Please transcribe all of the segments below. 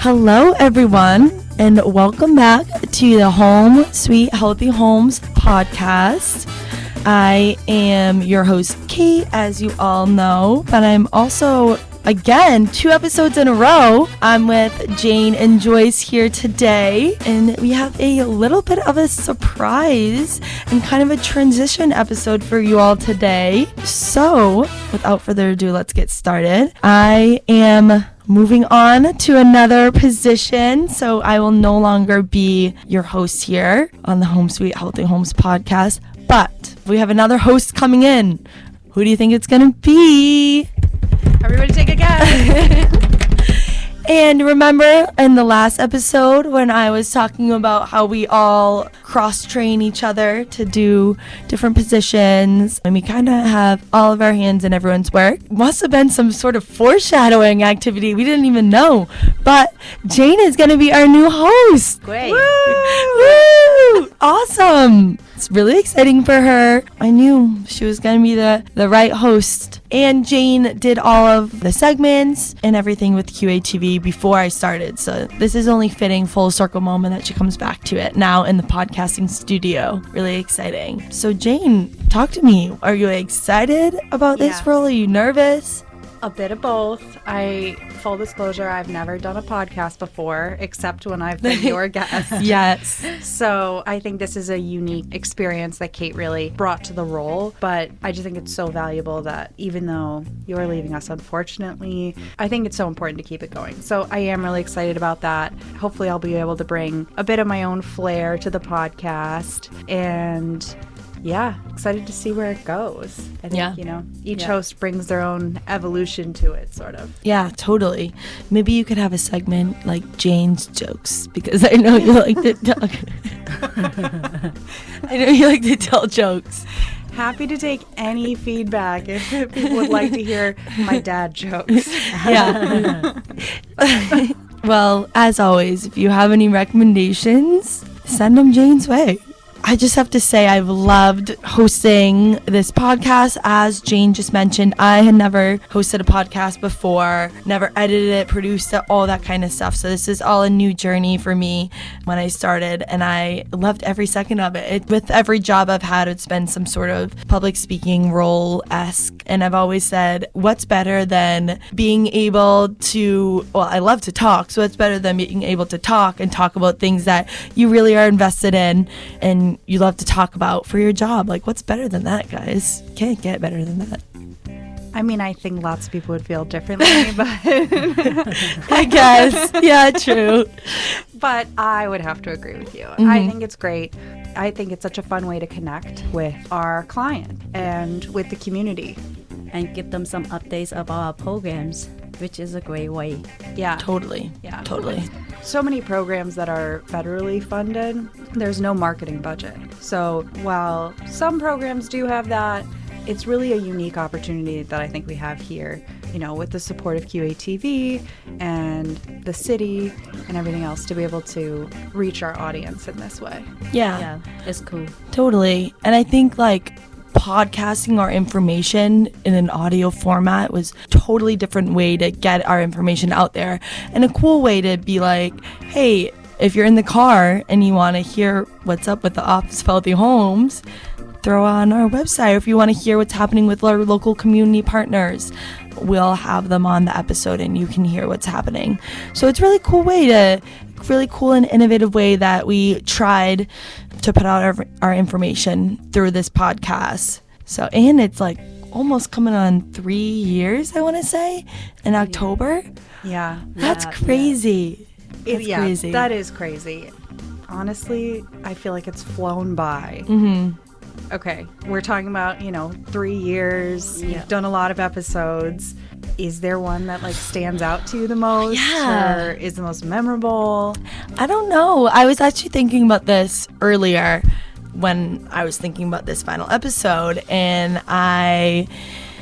Hello, everyone, and welcome back to the Home Sweet Healthy Homes podcast. I am your host, Kate, as you all know, but I'm also, again, 2 episodes in a row. I'm with Jane and Joyce here today, and we have a little bit of a surprise and kind of a transition episode for you all today. So, without further ado, let's get started. I am moving on to another position, so I will no longer be your host here on the Home Sweet Healthy Homes podcast, but we have another host coming in. Who do you think it's gonna be? Everybody take a guess. And remember in the last episode when I was talking about how we all cross-train each other to do different positions and we kind of have all of our hands in everyone's work? Must have been some sort of foreshadowing activity. We didn't even know. But Jane is going to be our new host. Great. Woo! Awesome. It's really exciting for her. I knew she was going to be the right host. And Jane did all of the segments and everything with QATV before I started. So this is only fitting full circle moment that she comes back to it now in the podcasting studio. Really exciting. So Jane, talk to me. Are you excited about this role? Are you nervous? A bit of both. Full disclosure, I've never done a podcast before, except when I've been your guest. Yes. So I think this is a unique experience that Kate really brought to the role, but I just think it's so valuable that even though you're leaving us, unfortunately, I think it's so important to keep it going. So I am really excited about that. Hopefully I'll be able to bring a bit of my own flair to the podcast, and yeah, excited to see where it goes. I think, each host brings their own evolution to it, sort of. Yeah, totally. Maybe you could have a segment like Jane's jokes, because I know you like to talk. I know you like to tell jokes. Happy to take any feedback if people would like to hear my dad jokes. Yeah. Well, as always, if you have any recommendations, send them Jane's way. I just have to say I've loved hosting this podcast. As Jane just mentioned, I had never hosted a podcast before, never edited it, produced it, all that kind of stuff. So this is all a new journey for me when I started, and I loved every second of it. With every job I've had, it's been some sort of public speaking role-esque, and I've always said, what's better than being able to, well, I love to talk, so it's better than being able to talk and talk about things that you really are invested in and you love to talk about for your job. Like, what's better than that, guys? Can't get better than that. I mean, I think lots of people would feel differently, but I guess. Yeah, true. But I would have to agree with you. Mm-hmm. I think it's great. I think it's such a fun way to connect with our client and with the community. And give them some updates about our programs, which is a great way. Yeah. Totally. Yeah. Totally. So many programs that are federally funded, there's no marketing budget. So while some programs do have that, it's really a unique opportunity that I think we have here, with the support of QATV and the city and everything else, to be able to reach our audience in this way. Yeah, it's cool. Totally. And I think podcasting our information in an audio format was totally different way to get our information out there, and a cool way to be like, hey, if you're in the car and you want to hear what's up with the Office of Healthy Homes, throw on our website. Or if you want to hear what's happening with our local community partners, we'll have them on the episode and you can hear what's happening. So it's really cool and innovative way that we tried to put out our information through this podcast. So, and it's almost coming on 3 years, I want to say, in October. Yeah. That's crazy. That's crazy. That is crazy. Honestly, I feel like it's flown by. Mm-hmm. Okay, we're talking about, 3 years. You've done a lot of episodes. Is there one that stands out to you the most? Yeah. Or is the most memorable? I don't know. I was actually thinking about this earlier when I was thinking about this final episode, and I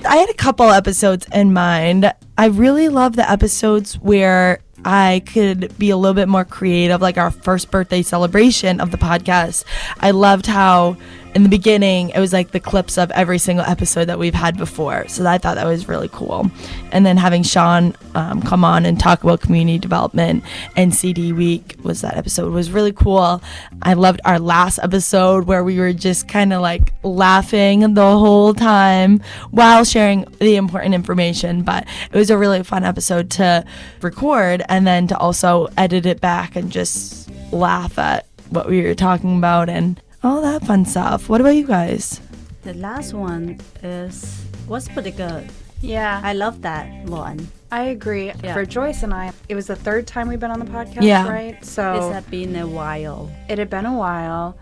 had a couple episodes in mind. I really love the episodes where I could be a little bit more creative, like our first birthday celebration of the podcast. I loved how in the beginning, it was like the clips of every single episode that we've had before. So I thought that was really cool. And then having Sean come on and talk about community development and CD Week that episode was really cool. I loved our last episode where we were just kind of like laughing the whole time while sharing the important information. But it was a really fun episode to record and then to also edit it back and just laugh at what we were talking about and all that fun stuff. What about you guys? The last one was pretty good. Yeah, I love that one. I agree. Yeah. For Joyce and I, it was the third time we've been on the podcast, Yeah. right? So It's had been a while. it had been a while,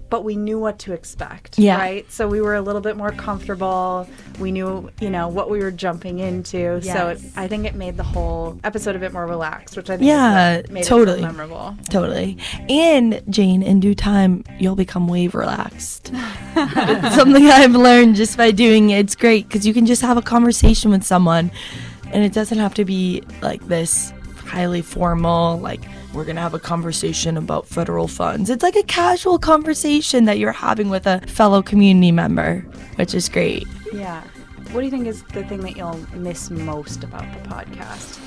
but we knew what to expect, Yeah. right? So we were a little bit more comfortable. We knew, what we were jumping into. So Yes. I think it made the whole episode a bit more relaxed, which I think Yeah, is what made totally. it so memorable. Totally. And Jane, in due time, you'll become wave relaxed. It's something I've learned just by doing it. It's great because you can just have a conversation with someone and it doesn't have to be like this highly formal, like we're going to have a conversation about federal funds. It's like a casual conversation that you're having with a fellow community member, which is great. Yeah. What do you think is the thing that you'll miss most about the podcast?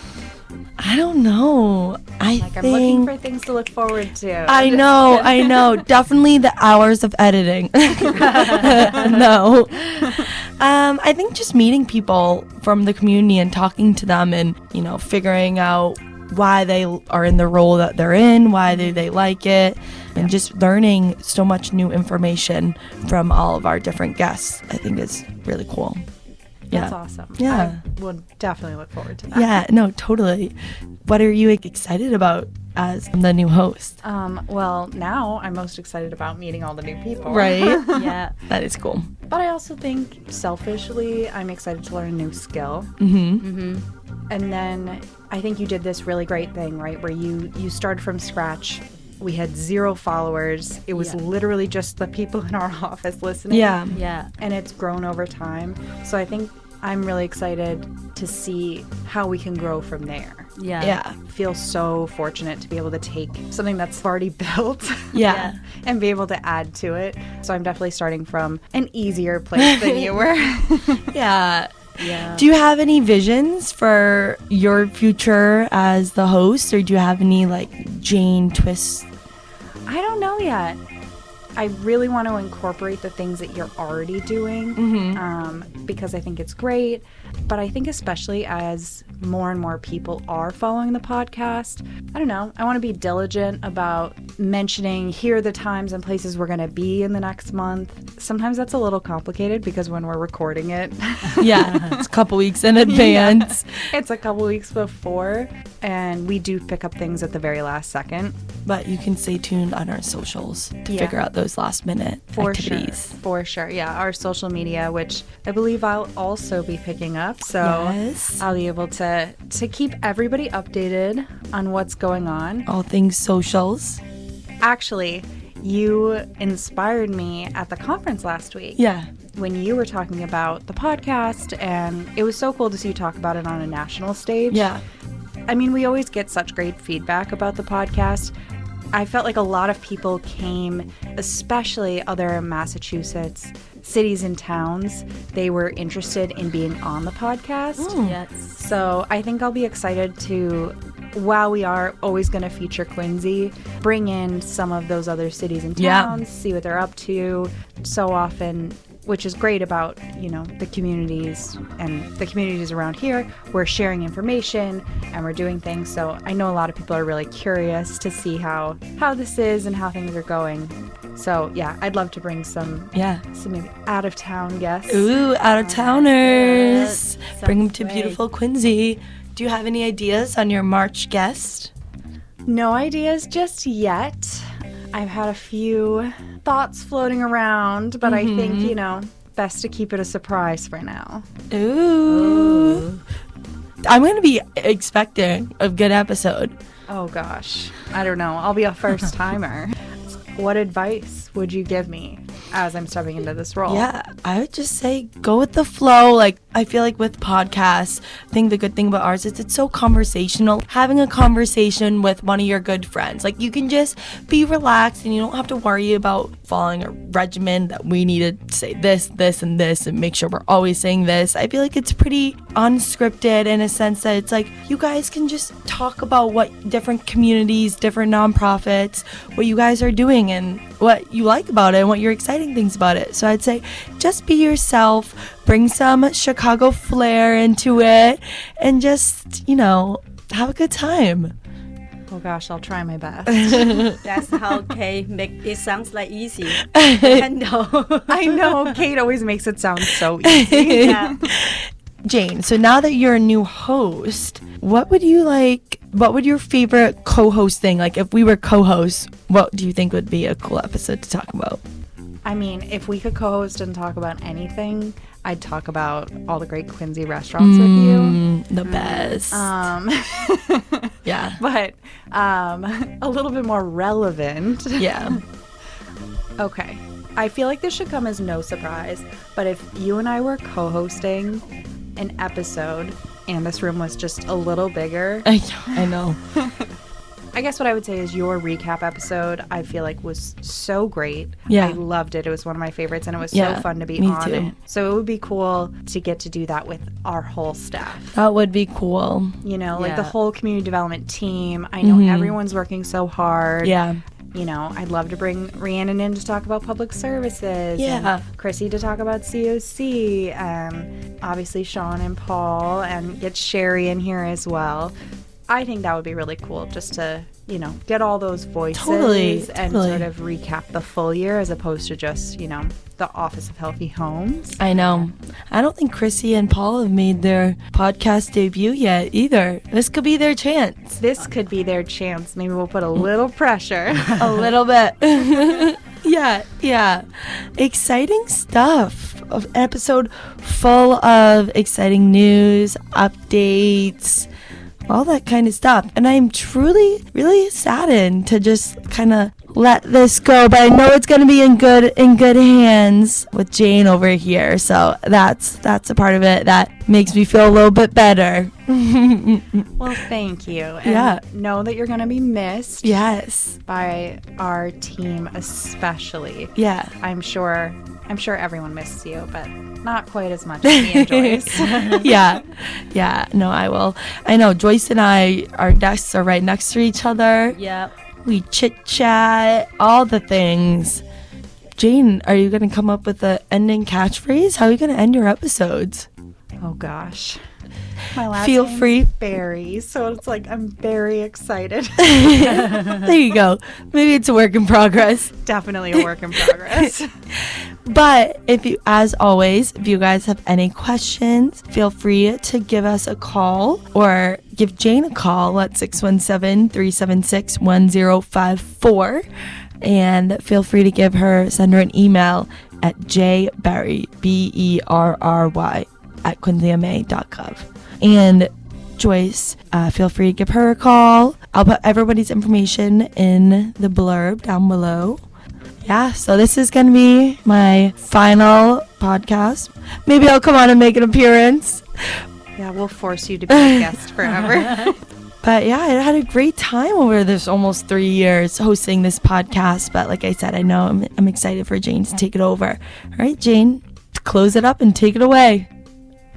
I don't know. I'm looking for things to look forward to. I know. Definitely the hours of editing. No. I think just meeting people from the community and talking to them and, figuring out why they are in the role that they're in, why they like it, and just learning so much new information from all of our different guests, I think is really cool. That's Yeah. awesome. Yeah. I would definitely look forward to that. Yeah, no, totally. What are you excited about as the new host? Well, now I'm most excited about meeting all the new people. Right? Yeah. That is cool. But I also think selfishly, I'm excited to learn a new skill. Mm-hmm. And then I think you did this really great thing, right? Where you started from scratch. We had 0 followers. It was Yeah. literally just the people in our office listening. Yeah. Yeah. And it's grown over time. So I think I'm really excited to see how we can grow from there. Yeah. Yeah. Feel so fortunate to be able to take something that's already built Yeah. and be able to add to it. So I'm definitely starting from an easier place than you were. Yeah. Yeah. Do you have any visions for your future as the host, or do you have any Jane twists? I don't know yet. I really want to incorporate the things that you're already doing because I think it's great. But I think especially as more and more people are following the podcast, I don't know. I want to be diligent about mentioning here are the times and places we're going to be in the next month. Sometimes that's a little complicated because when we're recording it, Yeah, it's a couple weeks in advance. it's a couple weeks before. And we do pick up things at the very last second. But you can stay tuned on our socials to Yeah. figure out those last minute activities. For sure. Yeah, our social media, which I believe I'll also be picking up. So Yes. I'll be able to keep everybody updated on what's going on. All things socials. Actually, you inspired me at the conference last week. Yeah. When you were talking about the podcast, and it was so cool to see you talk about it on a national stage. Yeah. I mean, we always get such great feedback about the podcast. I felt like a lot of people came, especially other Massachusetts cities and towns. They were interested in being on the podcast. Yes. So I think I'll be excited to, while we are always going to feature Quincy, bring in some of those other cities and Yeah. towns, see what they're up to. So often, which is great about, the communities and the communities around here. We're sharing information and we're doing things. So I know a lot of people are really curious to see how this is and how things are going. So yeah, I'd love to bring some maybe out of town guests. Ooh, out of towners. Yes. Bring them Sounds to great. beautiful Quincy. Do you have any ideas on your March guest? No ideas just yet. I've had a few thoughts floating around, but I think, best to keep it a surprise for now. Ooh. I'm going to be expecting a good episode. Oh gosh. I don't know. I'll be a first timer. what advice would you give me as I'm stepping into this role? Yeah, I would just say go with the flow. Like, I feel like with podcasts, I think the good thing about ours is it's so conversational. Having a conversation with one of your good friends, like you can just be relaxed and you don't have to worry about following a regimen that we need to say this, this, and this and make sure we're always saying this. I feel like it's pretty unscripted in a sense that it's like you guys can just talk about what different communities, different nonprofits, what you guys are doing and what you like about it and what your exciting things about it. So I'd say just be yourself, bring some Chicago flair into it, and just, have a good time. Oh gosh, I'll try my best. That's how Kate make it sounds like easy. I know. I know, Kate always makes it sound so easy. Yeah. Jane, so now that you're a new host, what would your favorite co-host thing, like if we were co-hosts, what do you think would be a cool episode to talk about? I mean, if we could co-host and talk about anything, I'd talk about all the great Quincy restaurants with you. The best. Yeah. But a little bit more relevant. Yeah. Okay. I feel like this should come as no surprise, but if you and I were co-hosting an episode and this room was just a little bigger, I know. I guess what I would say is your recap episode, I feel like was so great. Yeah. I loved it. It was one of my favorites and it was Yeah, so fun to be me on too. it. So it would be cool to get to do that with our whole staff. That would be cool. Like the Yeah. whole community development team. I know everyone's working so hard. Yeah. I'd love to bring Rhiannon in to talk about public services. Yeah. And Chrissy to talk about COC. Obviously Sean and Paul, and get Sherry in here as well. I think that would be really cool just to, get all those voices Totally. and sort of recap the full year as opposed to just, the Office of Healthy Homes. I know. I don't think Chrissy and Paul have made their podcast debut yet either. This could be their chance. This could be their chance. Maybe we'll put a little pressure. A little bit. Yeah. Exciting stuff. An episode full of exciting news, updates, all that kind of stuff. And I'm truly, really saddened to just kind of let this go, but I know it's going to be in good hands with Jane over here. So that's a part of it that makes me feel a little bit better. Well, thank you. And Yeah. know that you're going to be missed. Yes. By our team especially. Yeah. I'm sure everyone misses you, but not quite as much as me and Joyce. Yeah. No, I will. I know Joyce and our desks are right next to each other. Yeah. We chit chat, all the things. Jane, are you going to come up with the ending catchphrase? How are you going to end your episodes? Oh gosh. My last Feel name's free. Barry, so it's like I'm very excited. There you go. Maybe it's a work in progress. Definitely a work in progress. But if you guys have any questions, feel free to give us a call or give Jane a call at 617-376-1054. And feel free to send her an email at jberry, Berry, at quincyma.gov. And Joyce, feel free to give her a call. I'll put everybody's information in the blurb down below. Yeah, so this is going to be my final podcast. Maybe I'll come on and make an appearance. Yeah, we'll force you to be a guest forever. But yeah, I had a great time over this almost 3 years hosting this podcast. But like I said, I know I'm excited for Jane to take it over. All right, Jane, close it up and take it away.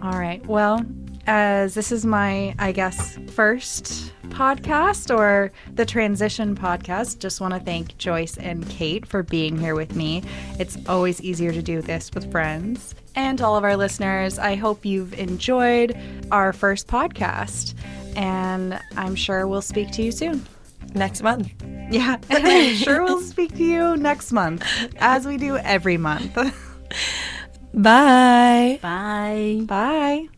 All right. Well, as this is my, I guess, first podcast or the transition podcast, just want to thank Joyce and Kate for being here with me. It's always easier to do this with friends. And all of our listeners, I hope you've enjoyed our first podcast. And I'm sure we'll speak to you soon. Next month. Yeah, and I'm sure we'll speak to you next month, as we do every month. Bye. Bye. Bye.